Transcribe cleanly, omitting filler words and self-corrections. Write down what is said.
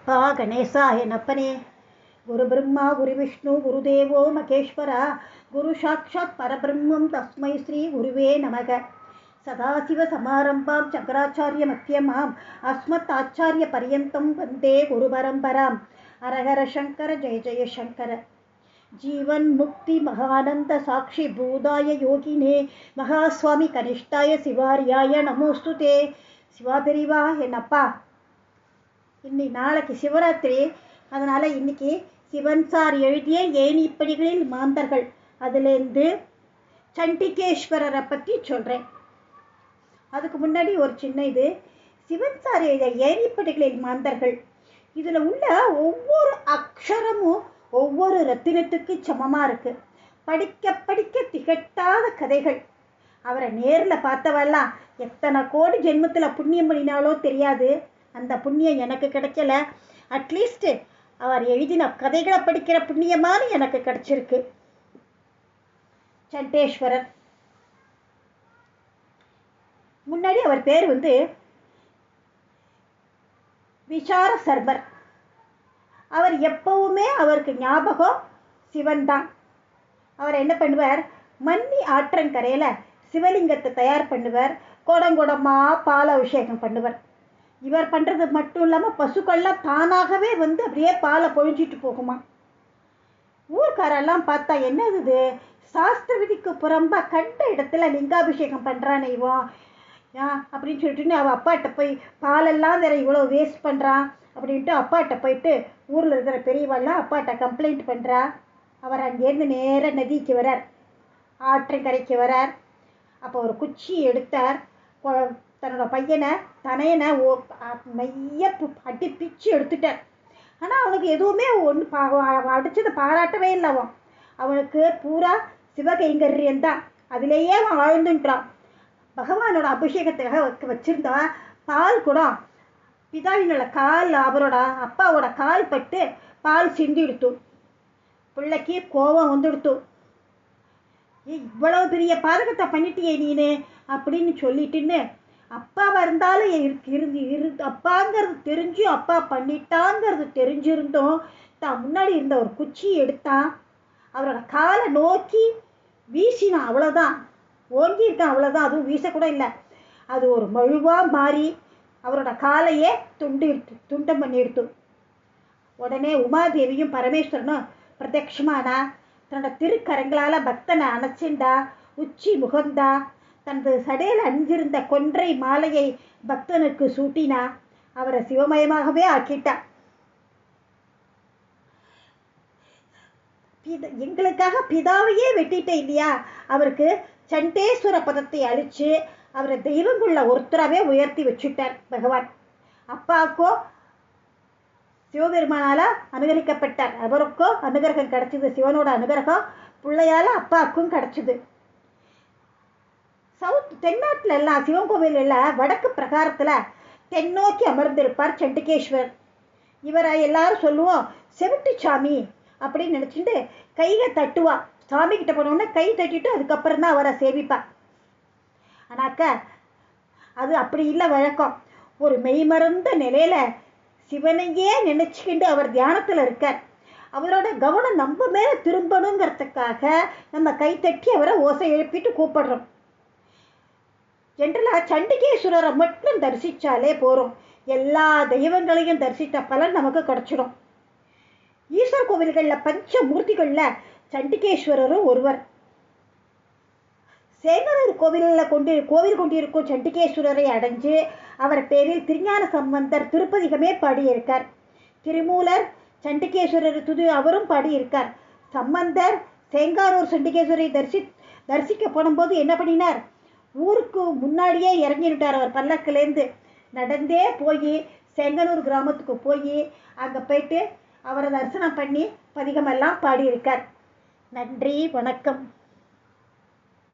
அப்பா கணேசா என் அப்பனே, குரு பிரம்மா குரு விஷ்ணு குருதேவோ மகேஸ்வரா, குரு சாட்சாத் பரபிரம்மம் தஸ்மை ஸ்ரீ குருவே நமக. சதாசிவ சமாரம்பாம் சங்கராச்சாரிய மத்தியமாம் அஸ்மத் ஆச்சாரிய பரியந்தம் வந்தே குரு பரம்பராம். அரஹர சங்கர ஜெய ஜெய சங்கர. ஜீவன் முக்தி மகானந்த சாட்சி பூதாய யோகினே மகாஸ்வாமி கனிஷ்டாய சிவாரியாய நமோஸ்துதே. சிவாபெரிவா என் அப்பா, நாளைக்கு சிவராத்திரி, அதனால் இன்னைக்கு சிவன் சார் எழுதிய ஏணிப்படிகளில் மாந்தர்கள் அதுலேருந்து சண்டிகேஸ்வரரை பற்றி சொல்கிறேன். அதுக்கு முன்னாடி ஒரு சின்ன இது, சிவன் சார் எழுதிய ஏணிப்படிகளில் மாந்தர்கள், இதில் உள்ள ஒவ்வொரு அக்ஷரமும் ஒவ்வொரு ரத்தினத்துக்கு சமமாக இருக்குது. படிக்க படிக்க திகட்டாத கதைகள். அவரை நேரில் பார்த்தவெல்லாம் எத்தனை கோடி ஜென்மத்தில் புண்ணியம் பண்ணினாலோ தெரியாது. அந்த புண்ணியம் எனக்கு கிடைக்கல. அட்லீஸ்ட் அவர் எழுதின கதைகளை படிக்கிற புண்ணியமான எனக்கு கிடைச்சிருக்கு. சண்டேஸ்வரர், முன்னாடி அவர் பேர் விசார சர்வர். அவர் எப்பவுமே அவருக்கு ஞாபகம் சிவன் தான். அவர் என்ன பண்ணுவார், மன்னி ஆற்றங்கரையில் சிவலிங்கத்தை தயார் பண்ணுவார். குடங்குடமாக பால் அபிஷேகம் பண்ணுவார். இவர் பண்ணுறது மட்டும் இல்லாமல் பசுக்கள்லாம் தானாகவே அப்படியே பாலை பொழிஞ்சிட்டு போகுமா. ஊர்க்காரெல்லாம் பார்த்தா என்னது இது, சாஸ்திர விதிக்கு புறம்பா கண்ட இடத்துல லிங்காபிஷேகம் பண்ணுறான் இவன் அப்படின்னு சொல்லிட்டு அவள் அப்பாட்ட போய் பாலெல்லாம் வேற இவ்வளோ வேஸ்ட் பண்ணுறான் அப்படின்ட்டு அப்பாட்ட போயிட்டு ஊரில் இருக்கிற பெரியவாள்லாம் அப்பாட்ட கம்ப்ளைண்ட் பண்ணுறா. அவர் அங்கேருந்து நேராக நதிக்கு வரார், ஆற்றங்கரைக்கு வரார். அப்போ ஒரு குச்சி எடுத்தார். தன்னோட பையனை தனையனை மைய அடி பிச்சு எடுத்துட்டார். ஆனால் அவனுக்கு எதுவுமே அடித்ததை பாராட்டவே இல்லை. அவனுக்கு பூரா சிவகைங்கரியம் தான், அதிலேயே அவன் வாழ்ந்துன்றான். பகவானோட அபிஷேகத்துக்காக வச்சிருந்தா பால் குடம் பிதாவினோட கால், அவரோட அப்பாவோட கால் பட்டு பால் சிந்தி எடுத்து. பிள்ளைக்கு கோபம் வந்துடுத்து. இவ்வளவு பெரிய பாதகத்தை பண்ணிட்டியே நீனு அப்படின்னு சொல்லிட்டுன்னு, அப்பாவாக இருந்தாலும் அப்பாங்கிறது தெரிஞ்சும் அப்பா பண்ணிட்டாங்கிறது தெரிஞ்சிருந்தோம் தான் முன்னாடி இருந்த ஒரு குச்சி எடுத்தான். அவரோட காலை நோக்கி வீசினான். அவ்வளோதான், ஓங்கியிருக்கான், அவ்வளோதான். அதுவும் வீசக்கூட இல்லை. அது ஒரு மழுவாக மாறி அவரோட காலையே துண்டம் பண்ணி எடுத்து. உடனே உமாதேவியும் பரமேஸ்வரனும் பிரத்யட்சமானா. தன்னோட திருக்கரங்களால் பக்தனை அணைச்சிண்டா, உச்சி முகந்தா. தனது சடையில் அணிஞ்சிருந்த கொன்றை மாலையை பக்தனுக்கு சூட்டினா. அவரை சிவமயமாகவே ஆக்கிட்டா. எங்களுக்காக பிதாவையே வெட்டிட்டே இல்லையா, அவருக்கு சண்டேஸ்வர பதத்தை அழிச்சு அவரை தெய்வங்குள்ள ஒருத்தராகவே உயர்த்தி வச்சுட்டார் பகவான். அப்பாவுக்கோ சிவபெருமானால அனுகரிக்கப்பட்டார், அவருக்கோ அனுகிரகம் கிடைச்சிது. சிவனோட அனுகிரகம் பிள்ளையால அப்பாவுக்கும் கிடைச்சிது. தென்னாட்டில் எல்லாம் சிவன் கோவில் எல்லாம் வடக்கு பிரகாரத்தில் தென்னோக்கி அமர்ந்திருப்பார் சண்டிகேஸ்வரர். இவரை எல்லாரும் சொல்லுவோம் செவிட்டுச்சாமி அப்படின்னு நினச்சிட்டு கையை தட்டுவா. சாமி கிட்ட போனோன்னா கை தட்டிட்டு அதுக்கப்புறம் தான் அவரை சேவிப்பா. ஆனாக்கா அது அப்படி இல்லை வழக்கம். ஒரு மெய்மறந்த நிலையில சிவனையே நினைச்சுக்கிண்டு அவர் தியானத்தில் இருக்கார். அவரோட கவனம் நம்ம மேலே திரும்பணுங்கிறதுக்காக நம்ம கை தட்டி அவரை ஓசை எழுப்பிட்டு கூப்பிடுறோம். ஜென்ரலாக சண்டிகேஸ்வரரை மட்டும் தரிசித்தாலே போகிறோம், எல்லா தெய்வங்களையும் தரிசித்த பலன் நமக்கு கிடைச்சிடும். ஈஸ்வர் கோவில்களில் பஞ்சமூர்த்திகளில் சண்டிகேஸ்வரரும் ஒருவர். சேங்கனூர் கோவில் கொண்டிருக்கும் சண்டிகேஸ்வரரை அடைஞ்சு அவர் பேரில் திருஞான சம்பந்தர் திருப்பதிகமே பாடியிருக்கார். திருமூலர் சண்டிகேஸ்வரர் அவரும் பாடியிருக்கார். சம்பந்தர் சேங்கானூர் சண்டிகேஸ்வரரை தரிசிக்க போனும்போது என்ன பண்ணினார், ஊருக்கு முன்னாடியே இறங்கிட்டார். அவர் பல்லக்கிலேருந்து நடந்தே போய் செங்கனூர் கிராமத்துக்கு போய் அங்கே போயிட்டு அவரை தரிசனம் பண்ணி பதிகமெல்லாம் பாடியிருக்கார். நன்றி, வணக்கம்.